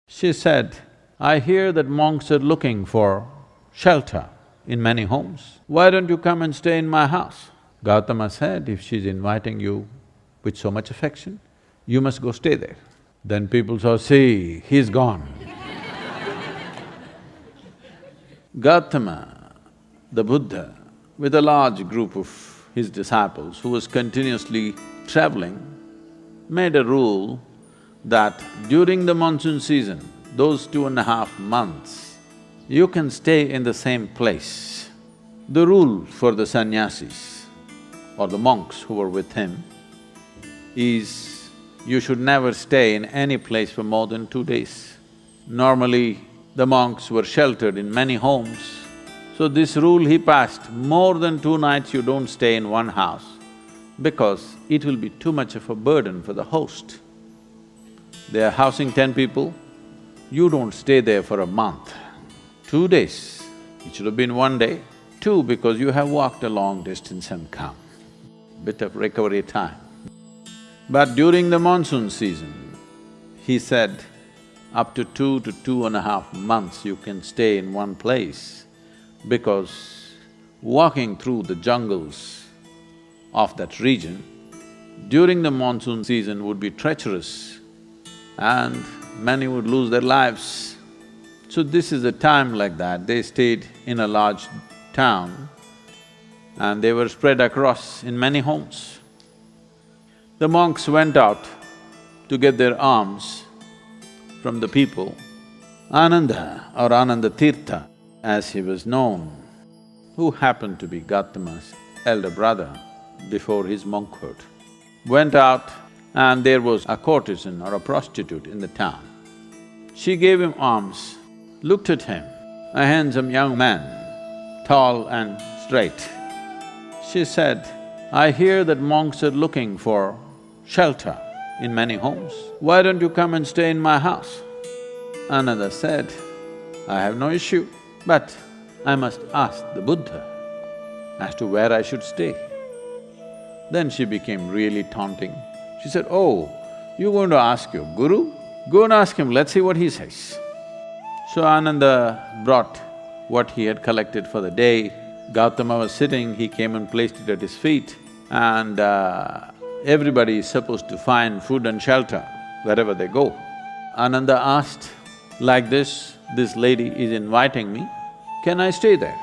She said, "I hear that monks are looking for shelter in many homes. Why don't you come and stay in my house?" Gautama said, "If she's inviting you with so much affection, you must go stay there." Then people saw, "See, he's gone." Gautama the Buddha, with a large group of his disciples who was continuously traveling, made a rule that during the monsoon season, those 2.5 months, you can stay in the same place. The rule for the sannyasis or the monks who were with him is you should never stay in any place for more than 2 days. Normally, the monks were sheltered in many homes, so this rule he passed, more than 2 nights you don't stay in one house because it will be too much of a burden for the host. They are housing 10 people, you don't stay there for a month. 2 days, it should have been 1 day. 2, because you have walked a long distance and come, bit of recovery time. But during the monsoon season, he said, up to 2 to 2.5 months you can stay in one place because walking through the jungles of that region during the monsoon season would be treacherous and many would lose their lives. So this is a time like that, they stayed in a large town and they were spread across in many homes. The monks went out to get their alms from the people. Ananda or Ananda Tirtha, as he was known, who happened to be Gautama's elder brother before his monkhood, went out and there was a courtesan or a prostitute in the town. She gave him alms, looked at him, a handsome young man, tall and straight. She said, "I hear that monks are looking for shelter in many homes. Why don't you come and stay in my house?" Ananda said, "I have no issue, but I must ask the Buddha as to where I should stay." Then she became really taunting. She said, "Oh, you're going to ask your guru? Go and ask him, let's see what he says." So Ananda brought what he had collected for the day. Gautama was sitting, he came and placed it at his feet, and everybody is supposed to find food and shelter wherever they go. Ananda asked, "Like this lady is inviting me, can I stay there?"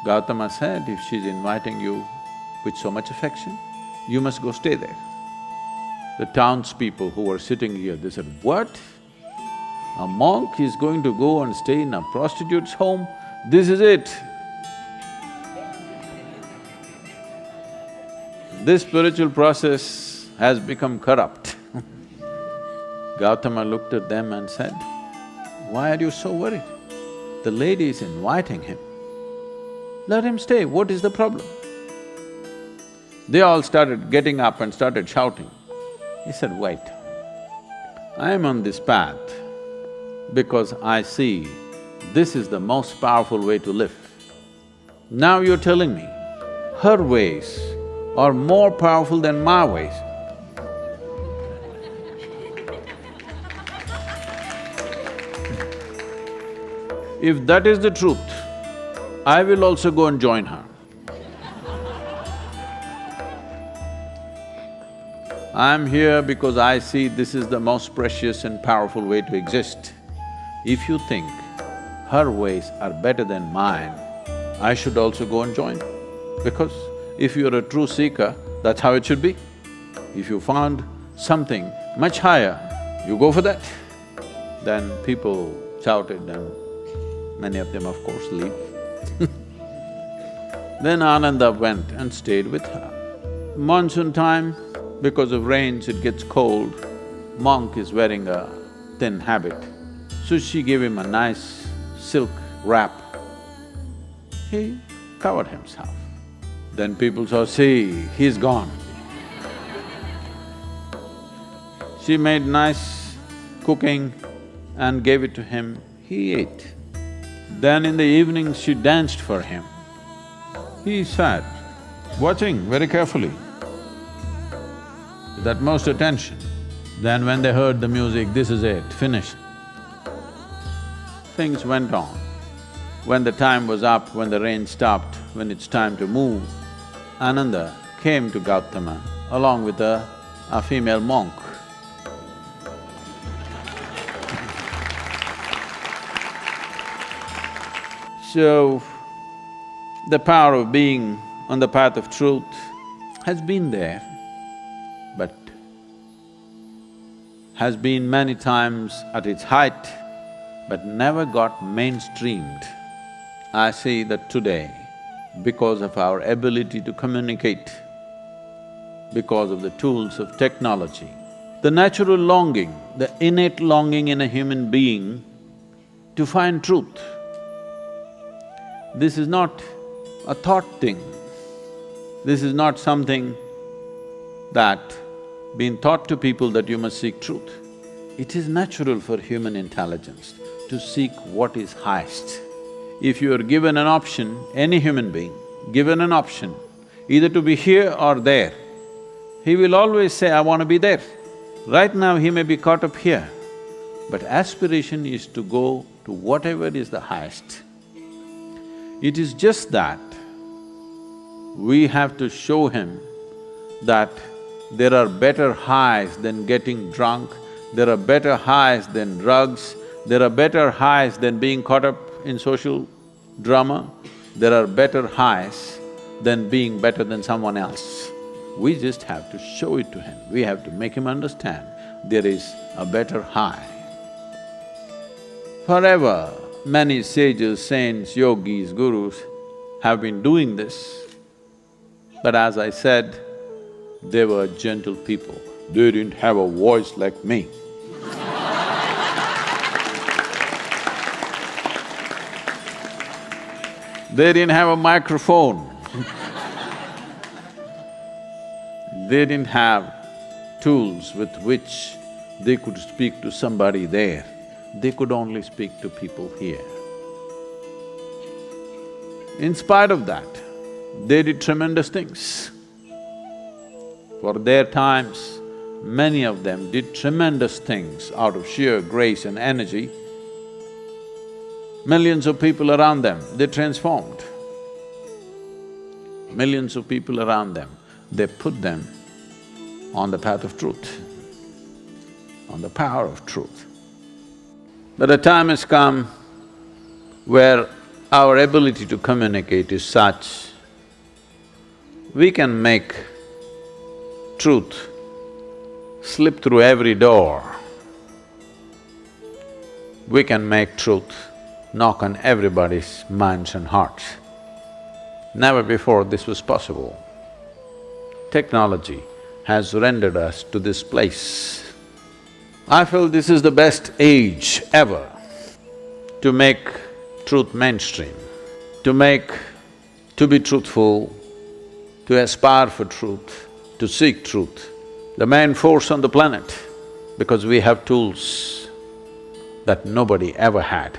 Gautama said, "If she's inviting you with so much affection, you must go stay there." The townspeople who were sitting here, they said, "What? A monk is going to go and stay in a prostitute's home? This is it." This spiritual process has become corrupt. Gautama looked at them and said, "Why are you so worried? The lady is inviting him. Let him stay, what is the problem?" They all started getting up and started shouting. He said, "Wait, I am on this path because I see this is the most powerful way to live. Now you're telling me her ways are more powerful than my ways. If that is the truth, I will also go and join her. I'm here because I see this is the most precious and powerful way to exist. If you think her ways are better than mine, I should also go and join. Because if you're a true seeker, that's how it should be. If you found something much higher, you go for that." Then people shouted and many of them of course leave. Then Ananda went and stayed with her. Monsoon time, because of rains it gets cold, monk is wearing a thin habit. So she gave him a nice silk wrap. He covered himself. Then people saw, "See, he's gone." She made nice cooking and gave it to him, he ate. Then in the evening she danced for him. He sat, watching very carefully, with utmost attention. Then when they heard the music, this is it, finished. things went on. When the time was up, when the rain stopped, when it's time to move, Ananda came to Gautama along with a female monk. So, the power of being on the path of truth has been there, but has been many times at its height, but never got mainstreamed. I see that today, because of our ability to communicate, because of the tools of technology, the natural longing, the innate longing in a human being to find truth. This is not a thought thing. This is not something that been taught to people that you must seek truth. It is natural for human intelligence to seek what is highest. If you are given an option, any human being, given an option, either to be here or there, he will always say, I want to be there. Right now he may be caught up here, but aspiration is to go to whatever is the highest. It is just that we have to show him that there are better highs than getting drunk, there are better highs than drugs, there are better highs than being caught up in social drama, there are better highs than being better than someone else. We just have to show it to him, we have to make him understand there is a better high. Forever, many sages, saints, yogis, gurus have been doing this, but as I said, they were gentle people. They didn't have a voice like me. They didn't have a microphone. They didn't have tools with which they could speak to somebody there. They could only speak to people here. In spite of that, they did tremendous things. For their times, many of them did tremendous things out of sheer grace and energy. Millions of people around them, they transformed. Millions of people around them, they put them on the path of truth, on the power of truth. But a time has come where our ability to communicate is such, we can make truth slip through every door. We can make truth knock on everybody's minds and hearts. Never before this was possible. Technology has rendered us to this place. I feel this is the best age ever to make truth mainstream, to be truthful, to aspire for truth, to seek truth, the main force on the planet, because we have tools that nobody ever had.